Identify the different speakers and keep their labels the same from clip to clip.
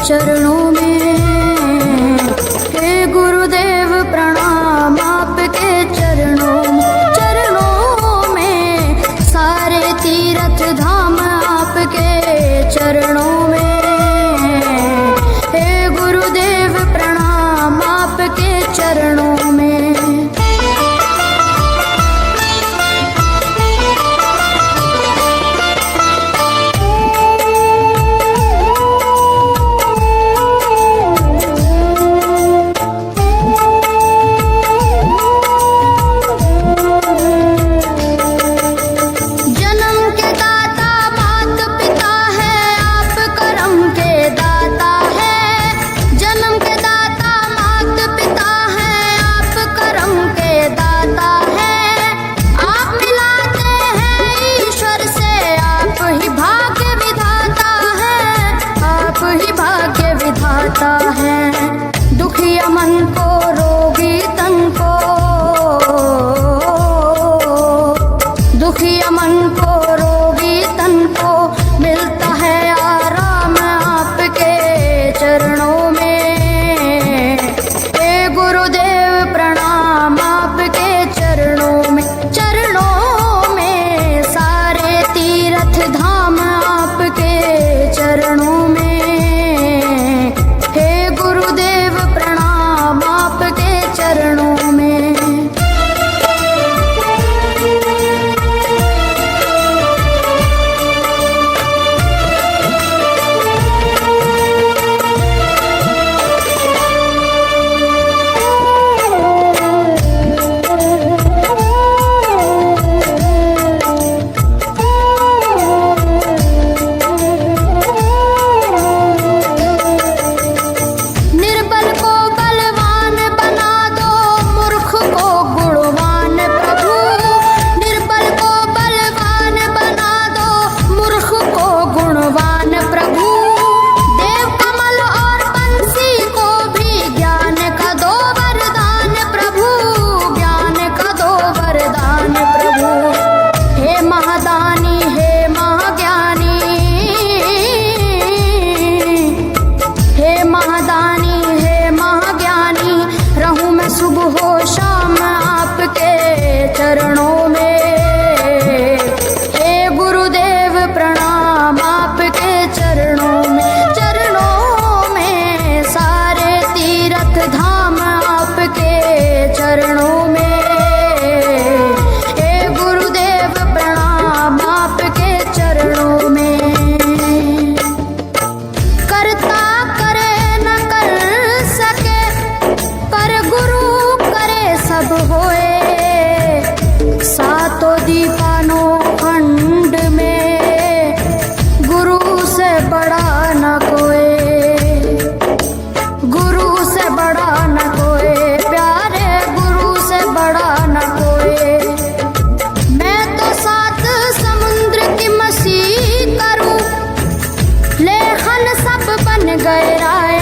Speaker 1: चरणों में। हे गुरुदेव प्रणाम आपके चरणों में, सारे तीर्थ धाम आपके चरणों में। हे गुरुदेव प्रणाम आपके चरणों में। दुखिया मन को, रोगी तन को, दुखिया मन को, रोगी तन को मिलता है आराम आपके चरणों में। हे गुरुदेव प्रणाम आपके चरणों में। चरणों में सारे तीर्थ धाम आपके चरणों में। चरणों में। चरणों में। हे गुरुदेव प्रणाम आपके चरणों में। चरणों में सारे तीर्थ धाम आपके चरणों में। हे गुरुदेव प्रणाम आपके चरणों में। करता करे न कर सके, पर गुरु करे सब होए। सातों दीवानों खंड में गुरु से बड़ा न कोई, गुरु से बड़ा न कोई, प्यारे गुरु से बड़ा न कोई। मैं तो सात समुद्र की मसीह करूं, लेखन सब बन गए राय।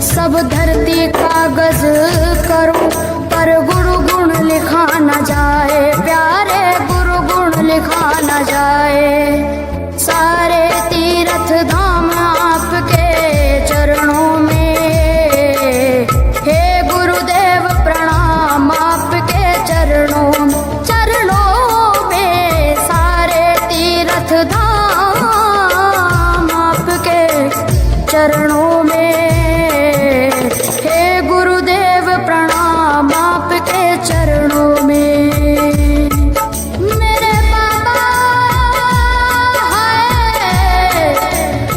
Speaker 1: सब धरती कागज करूं, पर गुरु गुण लिखा न जाए। प्यारे गुरु गुण लिखा न जाए। सारे तीर्थ धाम आपके चरणों में। हे गुरुदेव प्रणाम आपके चरणों में। चरणों में सारे तीर्थ धाम आपके चरणों में। हे गुरुदेव प्रणाम आपके चरणों में। मेरे बाबा है,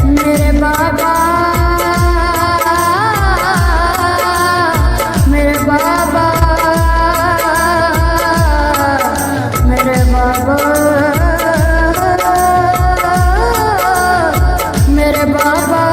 Speaker 1: मेरे बाबा, मेरे बाबा, मेरे बाबा, मेरे बाबा।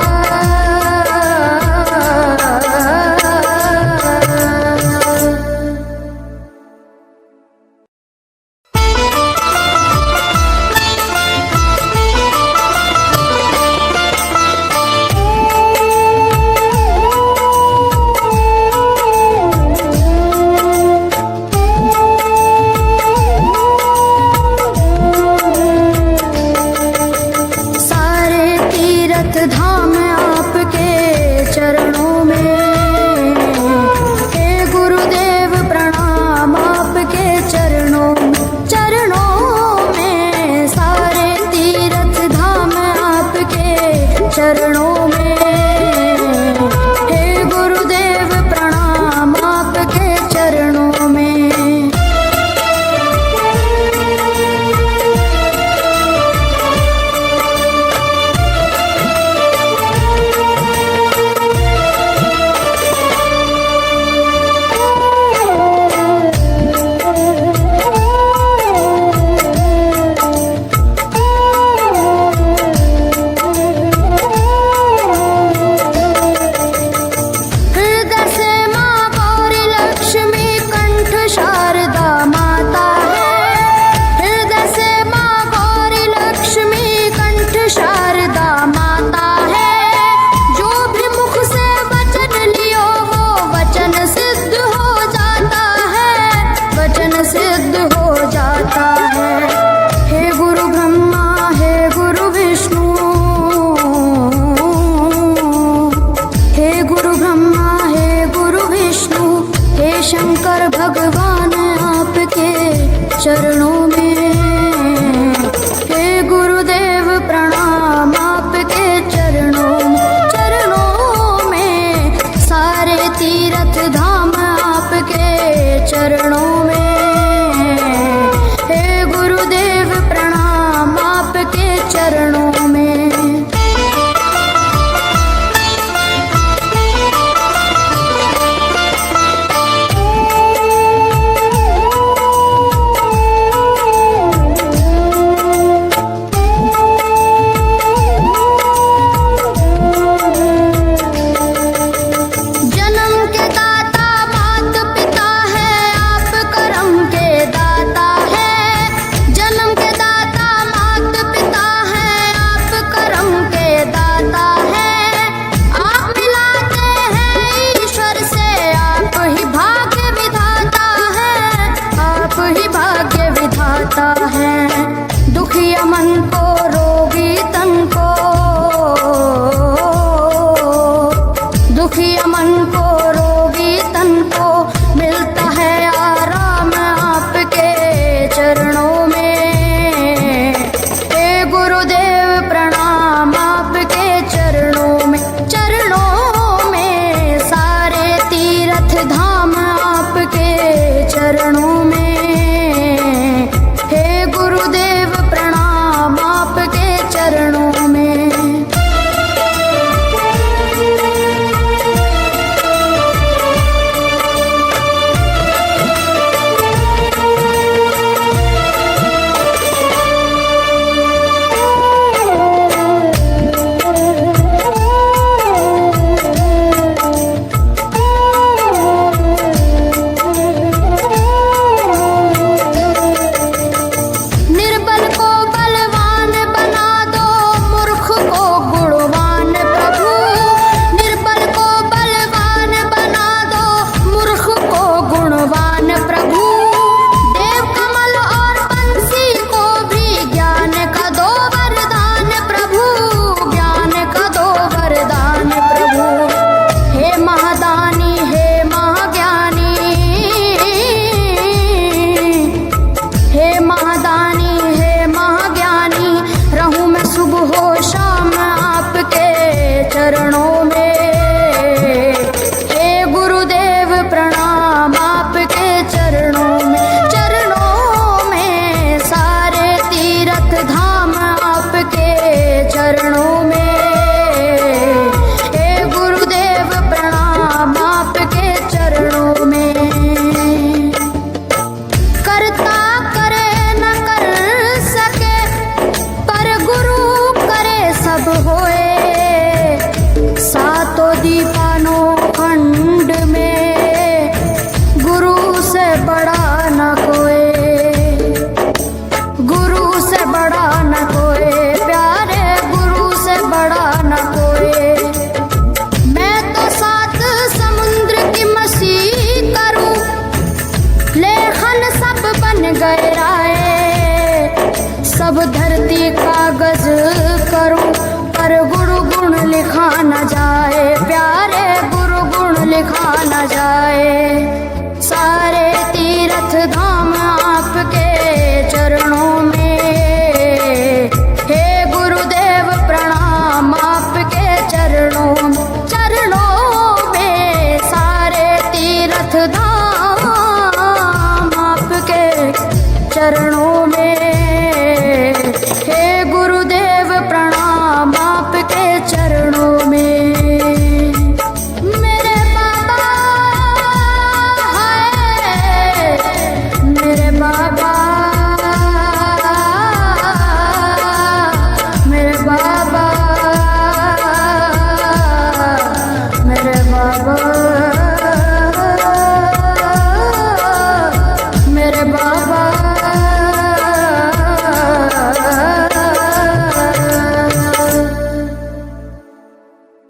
Speaker 1: धाम में। हे गुरुदेव प्रणाम आपके चरणों में। सिद्ध हो जाता है। हे गुरु ब्रह्मा हे गुरु विष्णु, हे गुरु ब्रह्मा हे गुरु विष्णु, हे शंकर भगवान आपके चरणों में। हे गुरुदेव प्रणाम आपके चरणों में। सारे तीर्थ धाम आपके चरणों में। चरणों में। जन्म के दाता मात पिता है, आप कर्म के दाता है। जन्म के दाता मात पिता है, आप कर्म के दाता है। आप मिलाते हैं ईश्वर से, आप ही भाग्य विधाता है। आप ही भाग्य विधाता है। दुखिया मन को रोगी तन को, दुखिया मन को रोगी तन को मिलता है आराम आपके चरणों में। हे गुरुदेव प्रणाम आपके चरणों में। चरणों में सारे तीर्थ धाम आपके चरणों में। हे गुरुदेव प्रणाम आपके चरणों में। निर्बल को बलवान बना दो, मूर्ख को गुणवान प्रभु। निर्बल को बलवान बना दो, मूर्ख को गुणवान प्रभु। देव कमल और बंसी को भी ज्ञान का दो वरदान प्रभु। ज्ञान का दो वरदान प्रभु। हे महादानी हे महाज्ञानी, हे महादानी हे महाज्ञानी, रहूं मैं सुबह हो शाम आपके चरणों